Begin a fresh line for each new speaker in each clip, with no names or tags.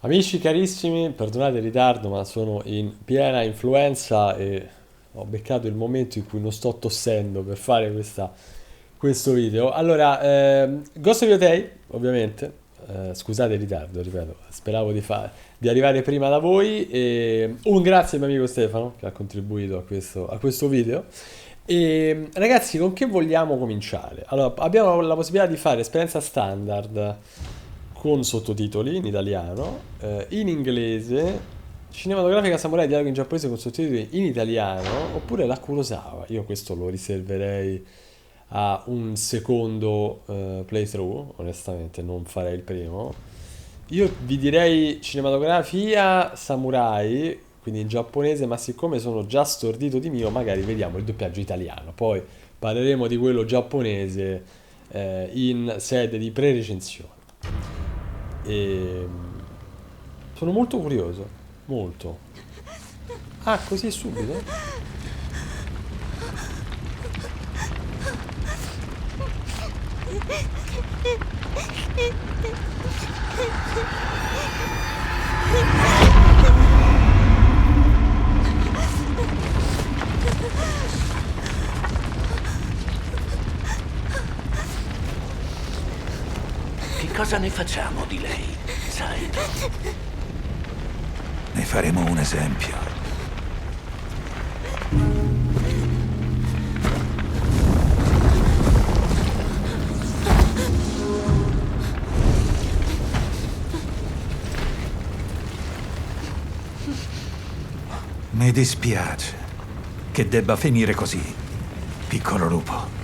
Amici carissimi, perdonate il ritardo, ma sono in piena influenza e ho beccato il momento in cui non sto tossendo per fare questo video. Allora, Ghost of Yotei, ovviamente, scusate il ritardo, ripeto, speravo di arrivare prima da voi e un grazie al mio amico Stefano che ha contribuito a questo video. E ragazzi, con che vogliamo cominciare? Allora, abbiamo la possibilità di fare esperienza standard con sottotitoli in italiano, in inglese, cinematografica samurai, dialogo in giapponese con sottotitoli in italiano, oppure la Kurosawa. Io questo lo riserverei a un secondo playthrough, onestamente non farei il primo. Io vi direi cinematografia samurai, quindi in giapponese, ma siccome sono già stordito di mio, magari vediamo il doppiaggio italiano. Poi parleremo di quello giapponese in sede di pre-recensione. E sono molto curioso, molto. Ah, così subito?
Che cosa ne facciamo di lei, Saito?
Ne faremo un esempio. Mi dispiace che debba finire così, piccolo lupo.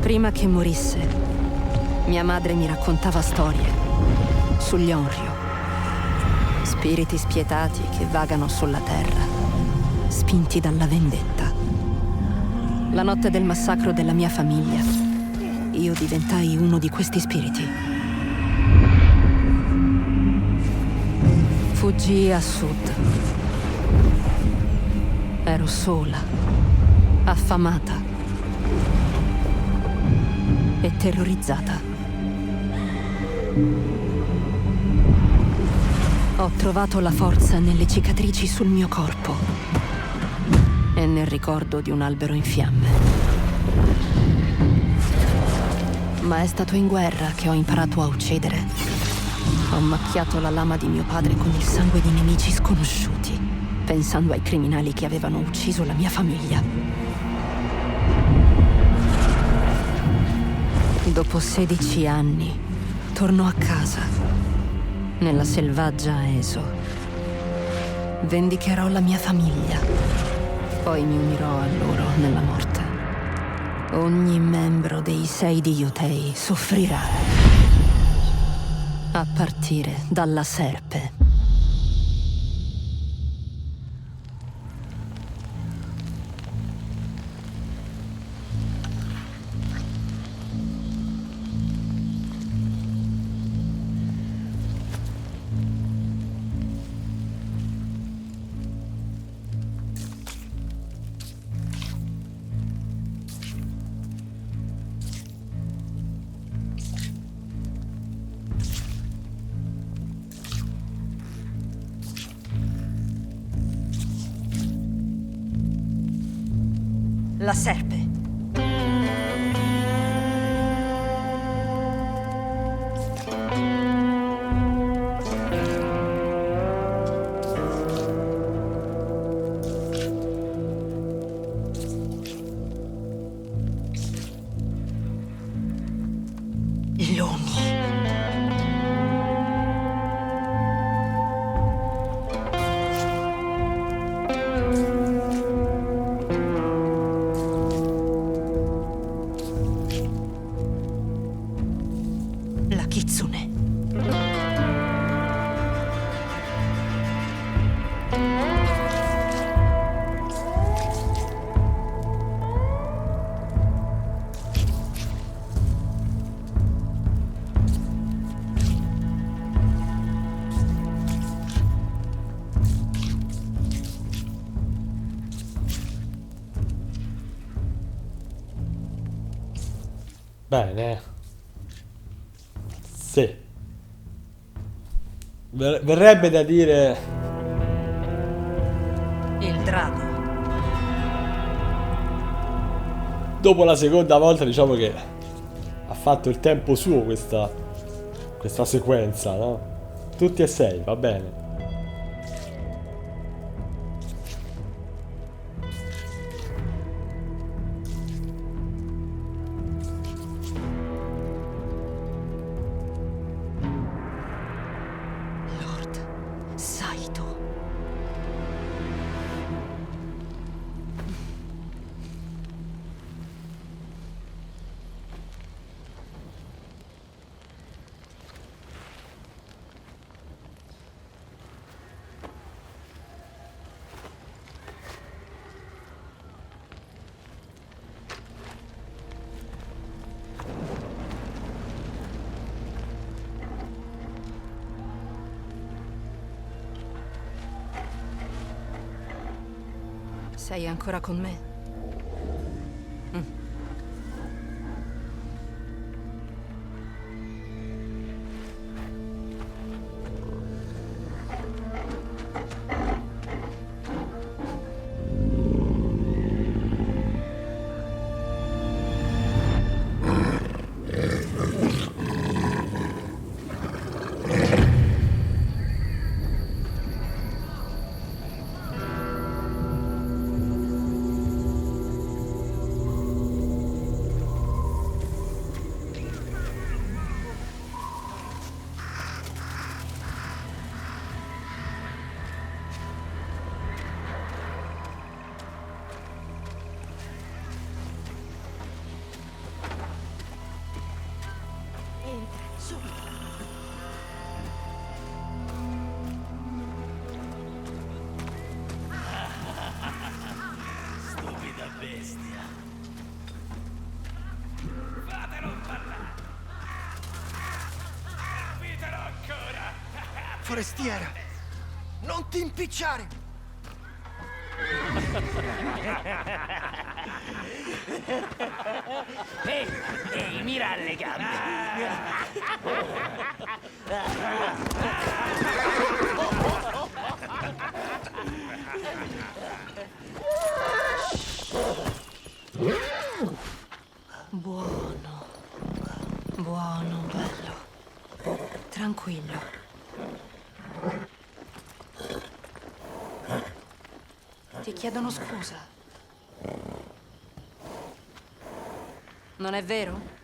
Prima che morisse, mia madre mi raccontava storie sugli Onryo, spiriti spietati che vagano sulla terra, spinti dalla vendetta. La notte del massacro della mia famiglia, io diventai uno di questi spiriti. Fuggii a sud. Ero sola, affamata e terrorizzata. Ho trovato la forza nelle cicatrici sul mio corpo e nel ricordo di un albero in fiamme. Ma è stato in guerra che ho imparato a uccidere. Ho macchiato la lama di mio padre con il sangue di nemici sconosciuti, pensando ai criminali che avevano ucciso la mia famiglia. Dopo 16 anni, torno a casa, nella selvaggia Eso. Vendicherò la mia famiglia, poi mi unirò a loro nella morte. Ogni membro dei 6 di Yotei soffrirà, a partire dalla serpe. La serpe. Lumi.
Bene. Sì. Verrebbe da dire...
Il drago.
Dopo la seconda volta diciamo che ha fatto il tempo suo questa sequenza, no? Tutti e sei, va bene.
Lord Saito. Sei ancora con me?
Stupida bestia. Fatelo parlare. Capitelo ancora.
Forestiera, non ti impicciare!
Ehi, mira alle gambe.
Buono. Buono, bello. Tranquillo. Ti chiedono scusa. Non è vero?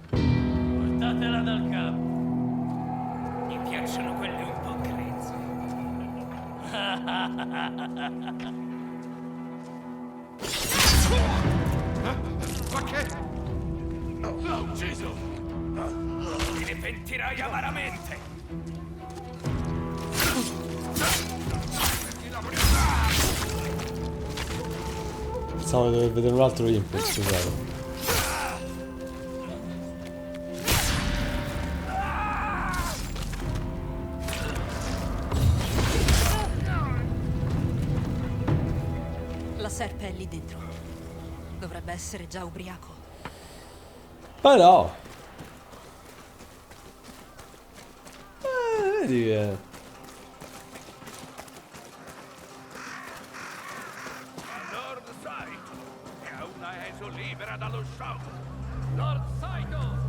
Portatela dal capo. Mi piacciono quelle un po' grezze. Ma che? L'ho ucciso! Te ne pentirai amaramente!
Pensavo di dover vedere un altro input, scusate.
La serpe è lì dentro. Dovrebbe essere già ubriaco.
Ma no! Vedi che...
Lord Saito! È una Eso libera dallo shock! Lord Saito!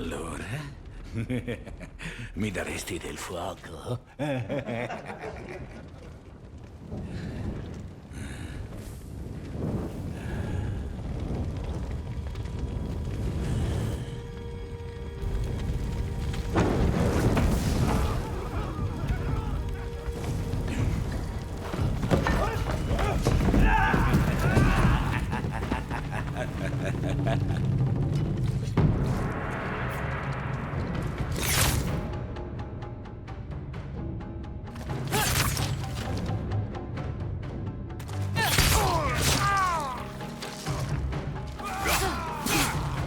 Allora? Mi daresti del fuoco?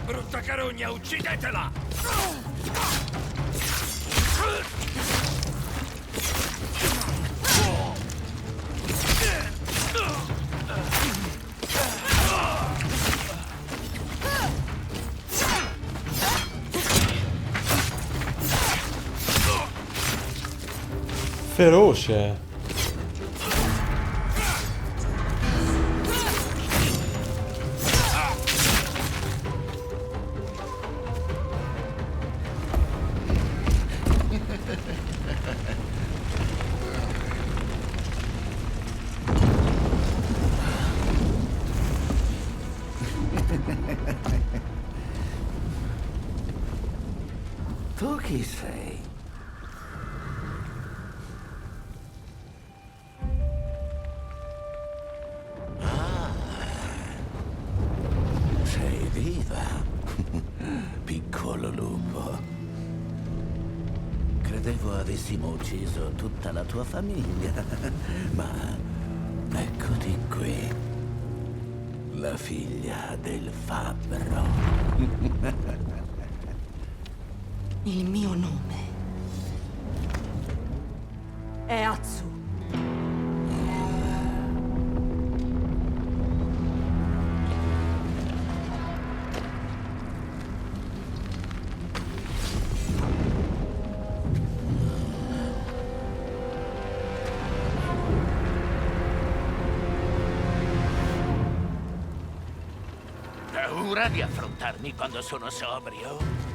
Brutta carogna, uccidetela!
Feroce.
Tu chi sei? Sei viva, piccolo lupo. Credevo avessimo ucciso tutta la tua famiglia, ma eccoti qui, la figlia del fabbro.
Il mio nome è Atsu.
Paura di affrontarmi quando sono sobrio?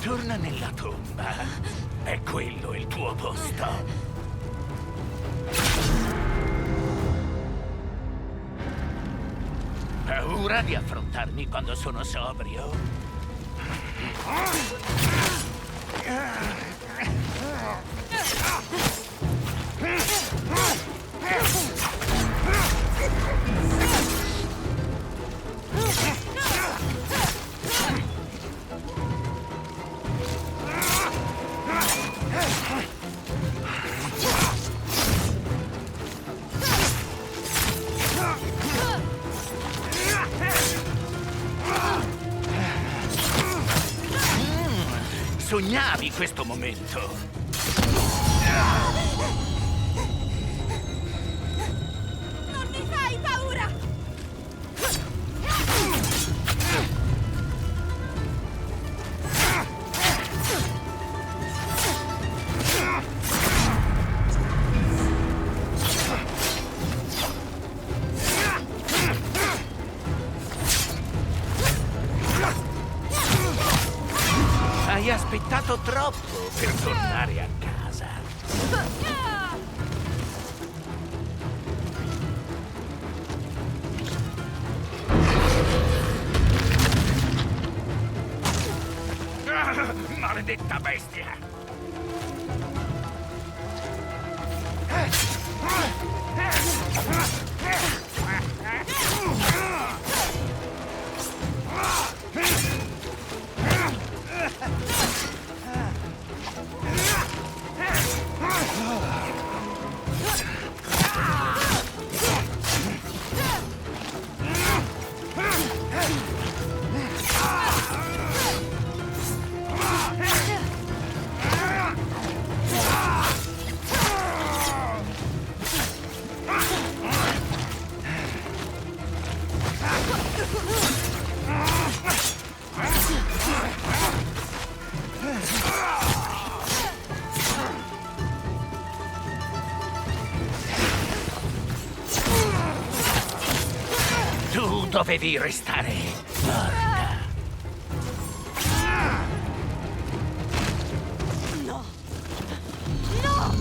Torna nella tomba. È quello il tuo posto. Paura di affrontarmi quando sono sobrio? Sognavi questo momento?
Non mi fai paura!
Hai aspettato troppo per tornare a casa. Maledetta bestia! dovevi restare morta.
No! No!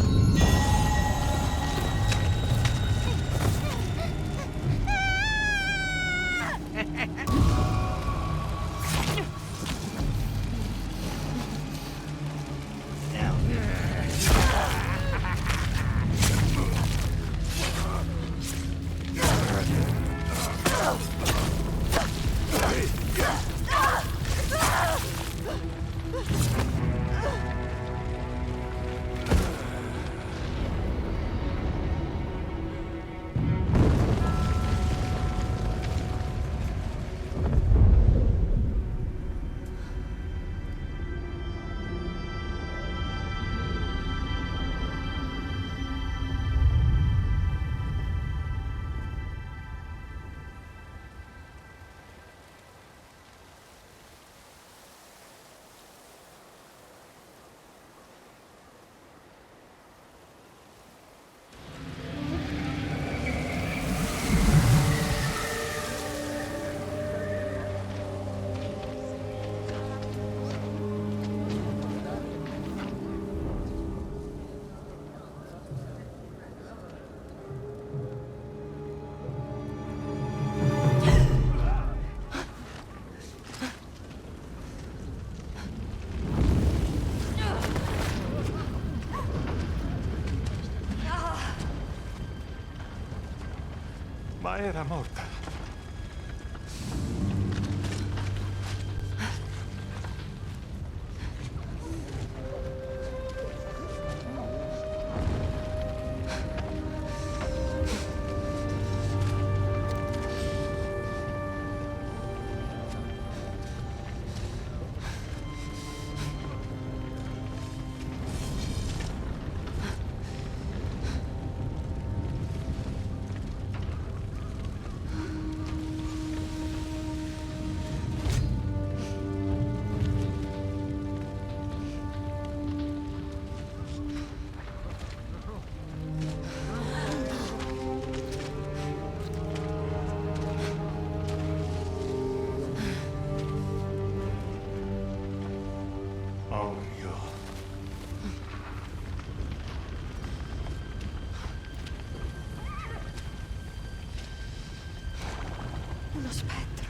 Ma era morta. Oh mio.
Uno spettro.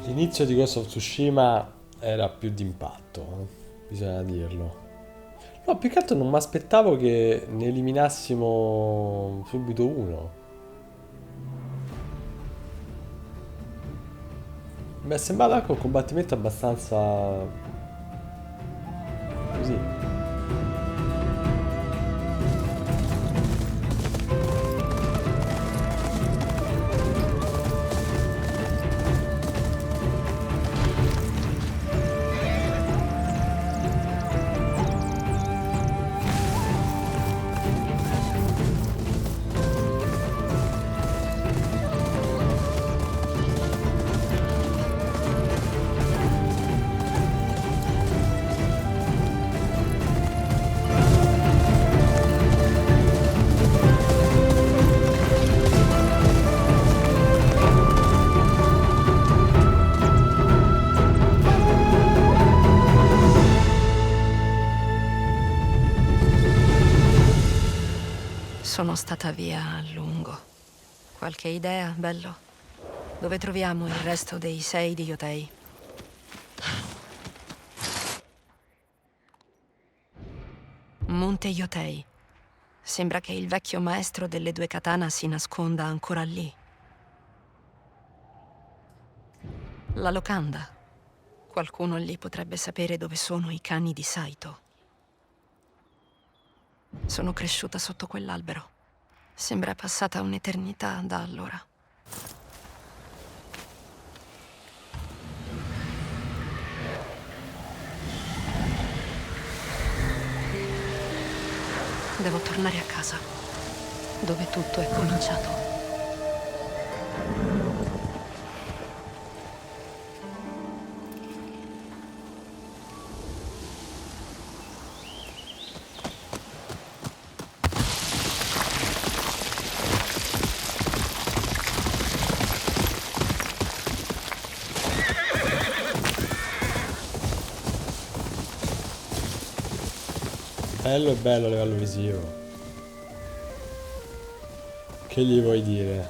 L'inizio di Ghost of Tsushima era più d'impatto, bisogna dirlo. No, più che altro non mi aspettavo che ne eliminassimo subito uno. Mi è sembrato anche un combattimento abbastanza così.
Sono stata via a lungo. Qualche idea, bello? Dove troviamo il resto dei 6 di Yotei? Monte Yotei. Sembra che il vecchio maestro delle 2 katana si nasconda ancora lì. La locanda. Qualcuno lì potrebbe sapere dove sono i cani di Saito. Sono cresciuta sotto quell'albero. Sembra passata un'eternità da allora. Devo tornare a casa, dove tutto è cominciato.
Bello e bello a livello visivo. Che gli vuoi dire?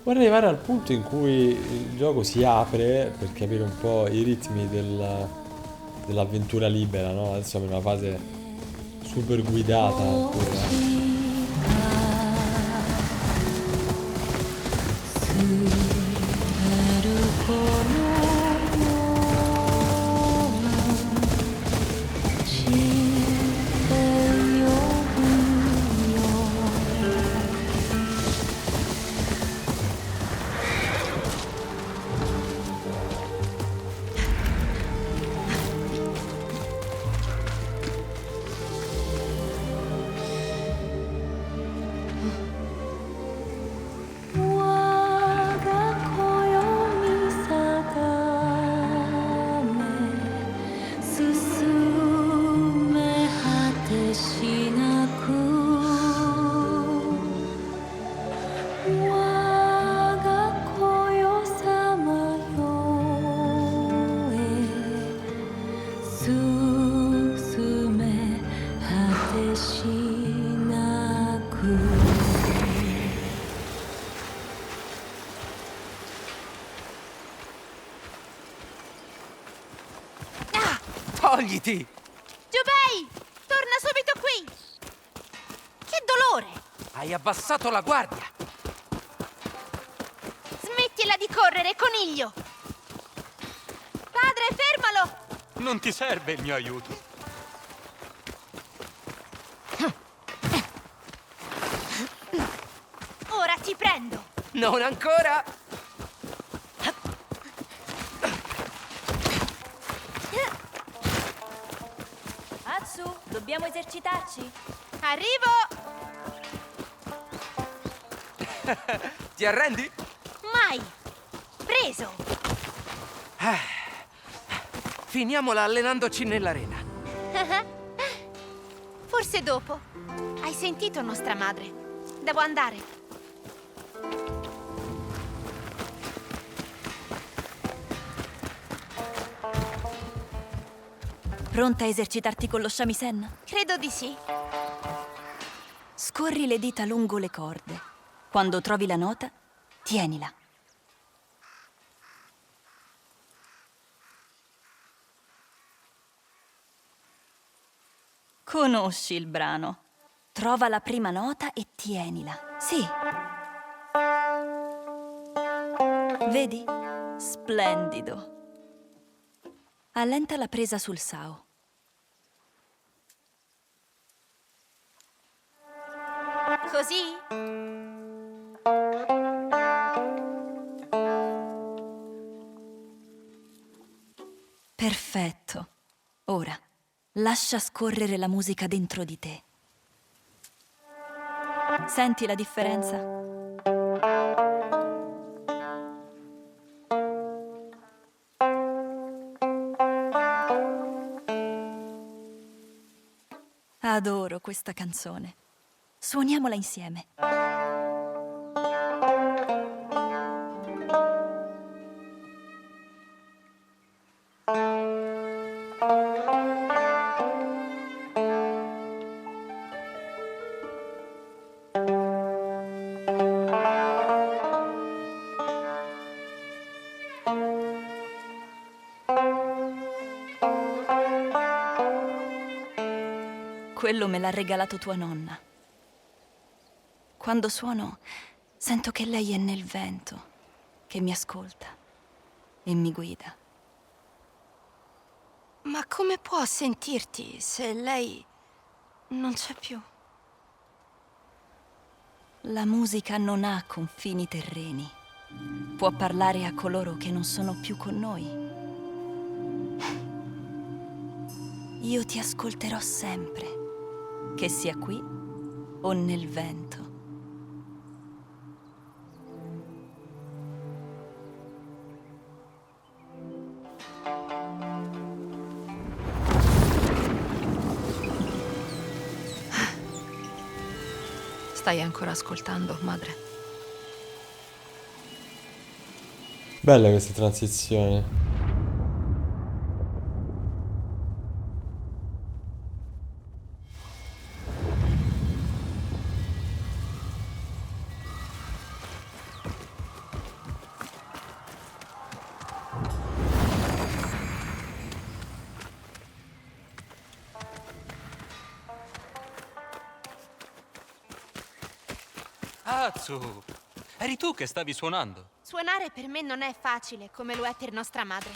Vorrei arrivare al punto in cui il gioco si apre per capire un po' i ritmi dell'avventura libera, no? Adesso è una fase super guidata ancora.
Togliti!
Jubei! Torna subito qui! Che dolore!
Hai abbassato la guardia!
Smettila di correre, coniglio! Padre, fermalo!
Non ti serve il mio aiuto.
Ora ti prendo!
Non ancora!
Atsu, dobbiamo esercitarci. Arrivo!
Ti arrendi?
Mai! Preso!
Finiamola allenandoci nell'arena.
Forse dopo. Hai sentito nostra madre. Devo andare.
Pronta a esercitarti con lo shamisen?
Credo di sì.
Scorri le dita lungo le corde. Quando trovi la nota, tienila. Conosci il brano. Trova la prima nota e tienila. Sì. Vedi? Splendido. Allenta la presa sul sao.
Così?
Perfetto. Ora, lascia scorrere la musica dentro di te. Senti la differenza? Adoro questa canzone. Suoniamola insieme. Quello me l'ha regalato tua nonna. Quando suono, sento che lei è nel vento, che mi ascolta e mi guida.
Ma come può sentirti se lei non c'è più?
La musica non ha confini terreni. Può parlare a coloro che non sono più con noi. Io ti ascolterò sempre, che sia qui o nel vento.
Stai ancora ascoltando, madre?
Bella questa transizione.
Atsu, eri tu che stavi suonando?
Suonare per me non è facile, come lo è per nostra madre.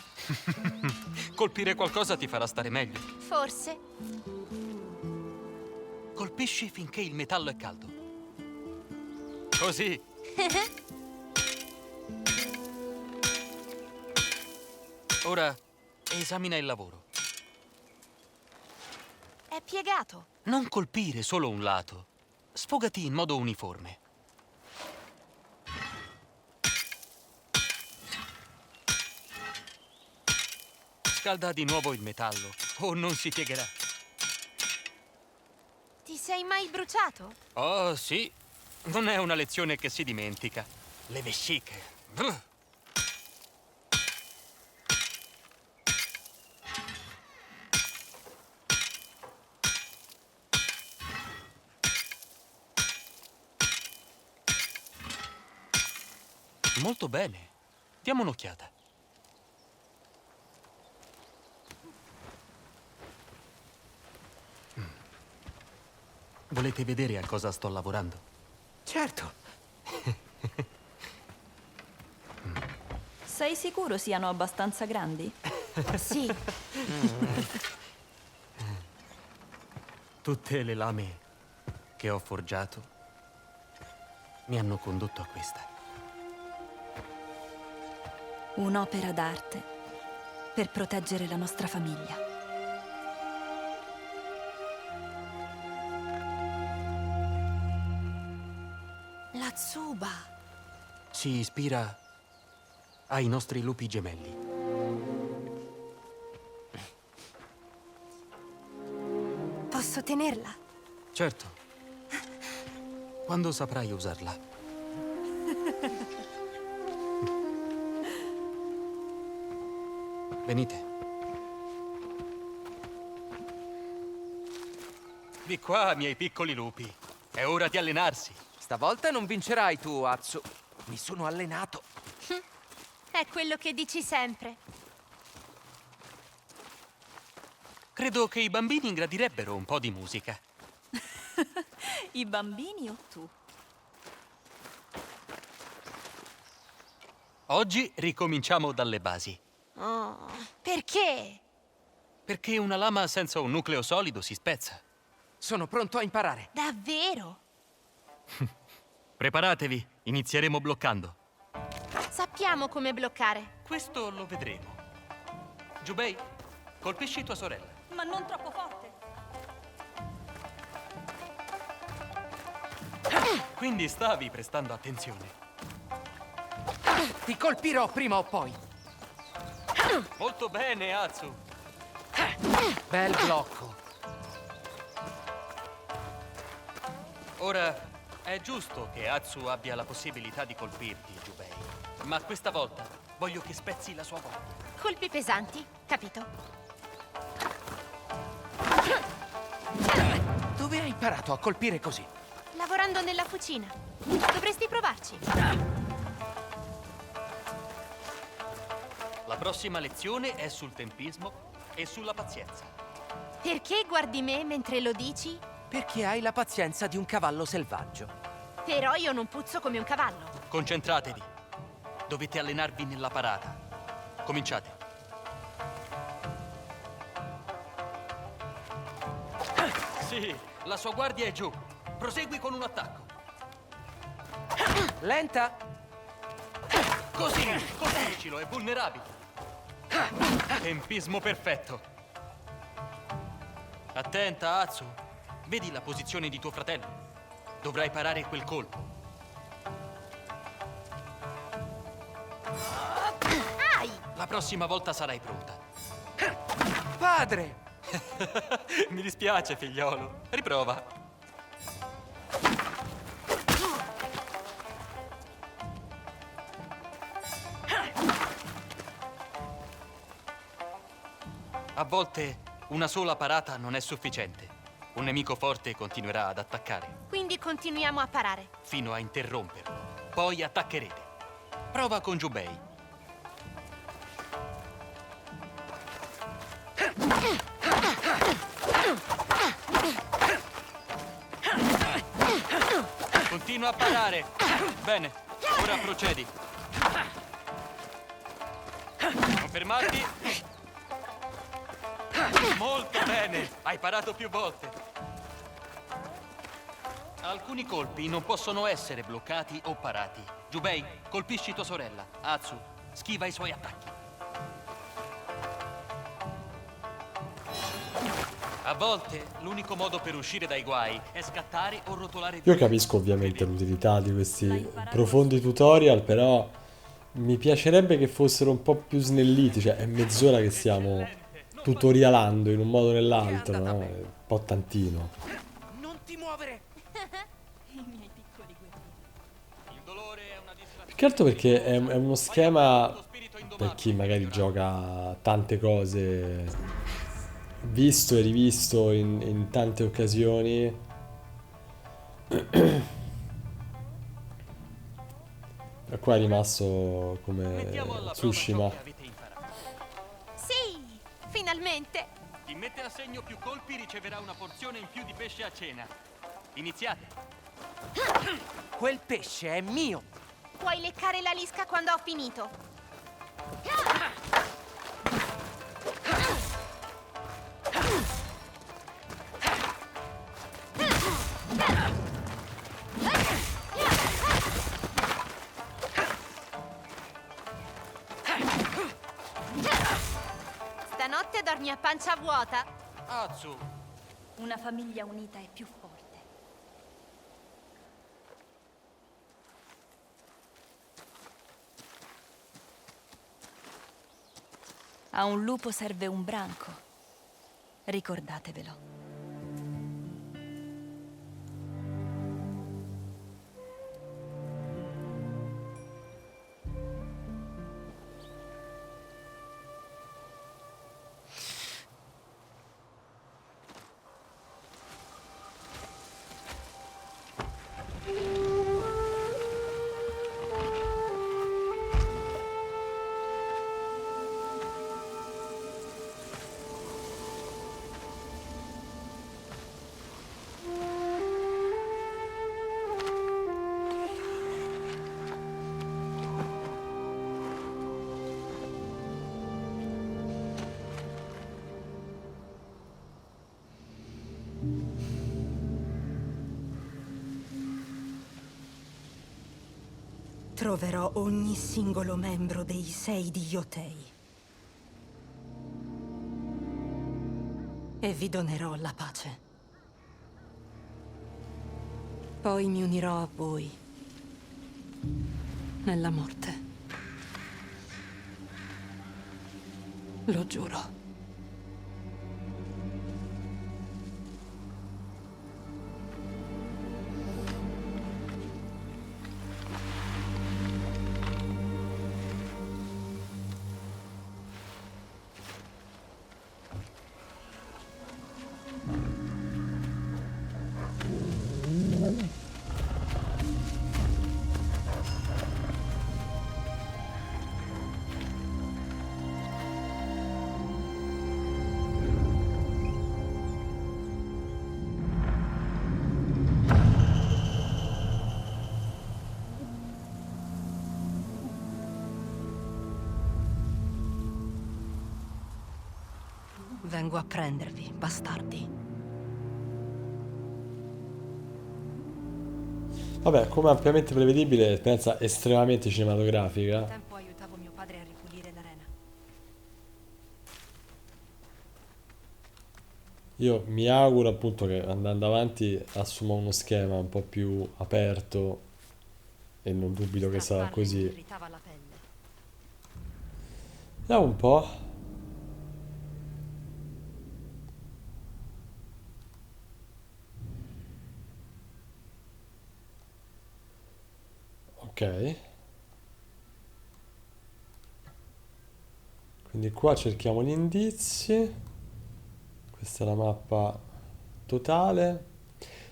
Colpire qualcosa ti farà stare meglio.
Forse.
Colpisci finché il metallo è caldo. Così. Ora esamina il lavoro.
È piegato.
Non colpire solo un lato. Sfogati in modo uniforme. Scalda di nuovo il metallo o non si piegherà.
Ti sei mai bruciato?
Oh, sì. Non è una lezione che si dimentica. Le vesciche. Brr. Molto bene. Diamo un'occhiata. Volete vedere a cosa sto lavorando?
Certo.
Sei sicuro siano abbastanza grandi?
Sì.
Tutte le lame che ho forgiato mi hanno condotto a questa.
Un'opera d'arte per proteggere la nostra famiglia.
La tsuba.
Si ispira ai nostri lupi gemelli.
Posso tenerla?
Certo. Quando saprai usarla? Venite. Di qua, miei piccoli lupi. È ora di allenarsi.
Stavolta non vincerai tu, Atsu. Mi sono allenato.
È quello che dici sempre.
Credo che i bambini gradirebbero un po' di musica.
I bambini o tu?
Oggi ricominciamo dalle basi.
Oh, perché?
Perché una lama senza un nucleo solido si spezza.
Sono pronto a imparare.
Davvero?
Preparatevi, inizieremo bloccando.
Sappiamo come bloccare.
Questo lo vedremo. Jubei, colpisci tua sorella.
Ma non troppo forte.
Quindi stavi prestando attenzione.
Ti colpirò prima o poi.
Molto bene, Atsu.
Bel blocco.
Ora, è giusto che Atsu abbia la possibilità di colpirti, Jubei. Ma questa volta voglio che spezzi la sua guardia.
Colpi pesanti, capito?
Dove hai imparato a colpire così?
Lavorando nella cucina. Dovresti provarci.
La prossima lezione è sul tempismo e sulla pazienza.
Perché guardi me mentre lo dici?
Perché hai la pazienza di un cavallo selvaggio.
Però io non puzzo come un cavallo.
Concentratevi. Dovete allenarvi nella parata. Cominciate. Sì, la sua guardia è giù. Prosegui con un attacco.
Lenta!
Così, colpiscilo, è vulnerabile. Tempismo perfetto. Attenta, Atsu. Vedi la posizione di tuo fratello? Dovrai parare quel colpo.
Ai!
La prossima volta sarai pronta.
Padre!
Mi dispiace, figliolo. Riprova. A volte una sola parata non è sufficiente. Un nemico forte continuerà ad attaccare,
Quindi continuiamo a parare.
fino a interromperlo. Poi attaccherete. Prova con Jubei. Continua a parare. Bene, ora procedi. Non fermarti. Molto bene, hai parato più volte. Alcuni colpi non possono essere bloccati o parati. Jubei, colpisci tua sorella. Atsu, schiva i suoi attacchi. A volte l'unico modo per uscire dai guai è scattare o rotolare.
Io capisco ovviamente l'utilità di questi profondi tutorial, però mi piacerebbe che fossero un po' più snelliti, cioè è mezz'ora che stiamo tutorialando in un modo o nell'altro, no? È un po' tantino.
Non ti muovere!
Il dolore è una distrazione.
Più che altro perché è uno schema per chi magari gioca tante cose, visto e rivisto in tante occasioni. E qua è rimasto come
Mettiamo alla prova
Tsushima.
ciò che avete imparato.
Sì! Finalmente!
Chi mette a segno più colpi riceverà una porzione in più di pesce a cena. Iniziate.
Quel pesce è mio!
Puoi leccare la lisca quando ho finito. Stanotte dormi a pancia vuota?
Atsu,
Una famiglia unita è più forte. A un lupo serve un branco. Ricordatevelo.
Troverò ogni singolo membro dei 6 di Yotei. E vi donerò la pace. Poi mi unirò a voi nella morte. Lo giuro.
Vengo a prendervi, bastardi.
Vabbè, come ampiamente prevedibile, esperienza estremamente
Un
cinematografica.
tempo aiutavo mio padre a ripulire l'arena.
Io mi auguro appunto che andando avanti assuma uno schema un po' più aperto e non dubito che sarà
Strapparle mi
così.
irritava la pelle.
Vediamo un po'. Ok. Quindi qua cerchiamo gli indizi. Questa è la mappa totale.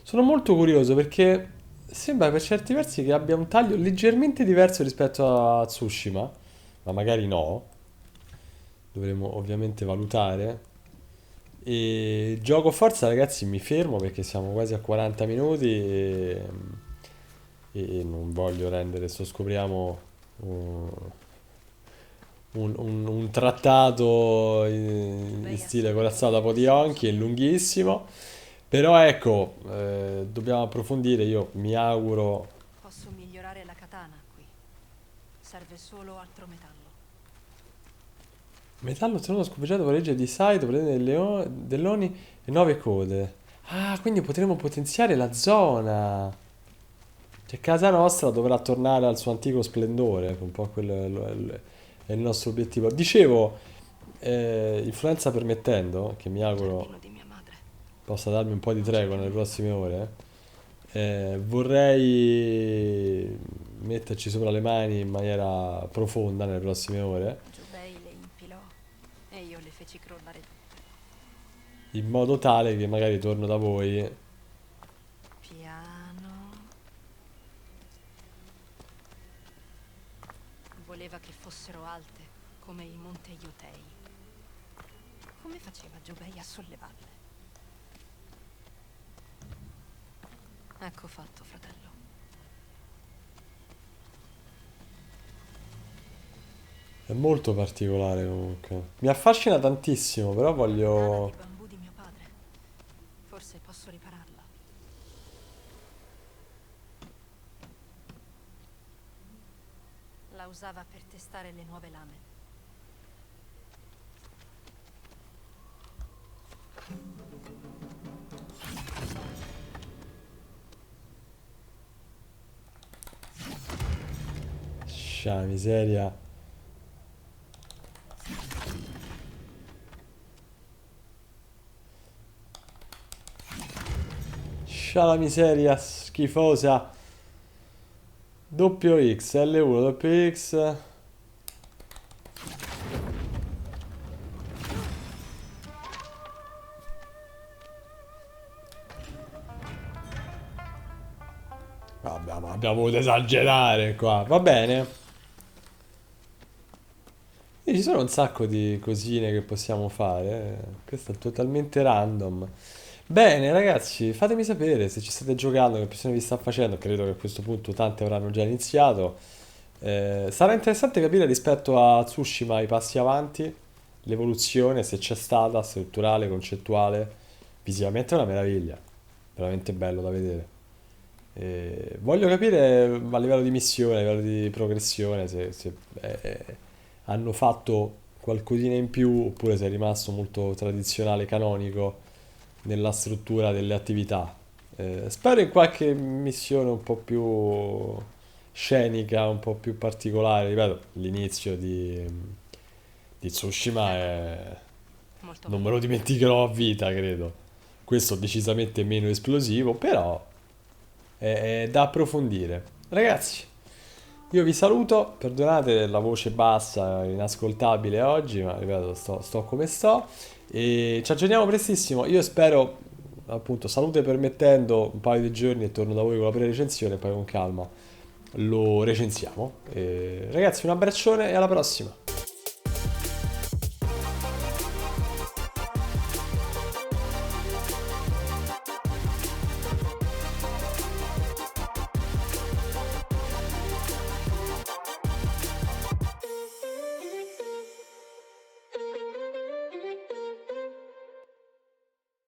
Sono molto curioso perché sembra per certi versi che abbia un taglio leggermente diverso rispetto a Tsushima, ma magari no. Dovremo ovviamente valutare. E gioco forza, ragazzi, mi fermo perché siamo quasi a 40 minuti e non voglio rendere, sto scopriamo un trattato in stile corazzato da Podionchi, è lunghissimo, però ecco, dobbiamo approfondire, io mi auguro.
Posso migliorare la katana qui. Serve solo altro metallo.
Metallo ottenuto scorpeggiato con legge di Saito, prende dell'oni e 9 code. Ah, quindi potremo potenziare la zona. Cioè casa nostra dovrà tornare al suo antico splendore, un po' quello è il nostro obiettivo. Dicevo, influenza permettendo, che mi auguro
Giardino di mia madre.
possa darmi un po' di tregua nelle prossime ore, vorrei metterci sopra le mani in maniera profonda nelle prossime ore,
Giubei le impilò e io le feci crollare tutte.
in modo tale che magari torno da voi.
Piano. Voleva che fossero alte, come i Monte Yotei. Come faceva Giubei a sollevarle? Ecco fatto, fratello.
È molto particolare comunque. Mi affascina tantissimo, però
Lana
voglio.
di bambù di mio padre. Forse posso ripararla. La usava per testare le nuove lame.
Scia miseria. Scia la miseria schifosa. Doppio X, L1, doppio X. Vabbè, ma abbiamo voluto esagerare qua. Va bene. E ci sono un sacco di cosine che possiamo fare. Questo è totalmente random. Bene, ragazzi, fatemi sapere se ci state giocando, che impressione vi sta facendo. Credo che a questo punto tanti avranno già iniziato. Sarà interessante capire rispetto a Tsushima i passi avanti, l'evoluzione, se c'è stata, strutturale, concettuale. Visivamente è una meraviglia. Veramente bello da vedere. Voglio capire a livello di missione, a livello di progressione, se hanno fatto qualcosina in più oppure se è rimasto molto tradizionale, canonico nella struttura delle attività. Spero in qualche missione un po' più scenica, un po' più particolare. Ripeto, l'inizio di Tsushima è.
Molto
Non me lo dimenticherò a vita, credo. Questo decisamente meno esplosivo, però è da approfondire. Ragazzi, io vi saluto, perdonate la voce bassa, inascoltabile oggi, ma ripeto, sto come sto. E ci aggiorniamo prestissimo. Io spero, appunto, salute permettendo, un paio di giorni e torno da voi con la pre-recensione, poi con calma lo recensiamo. Ragazzi, un abbraccione e alla prossima.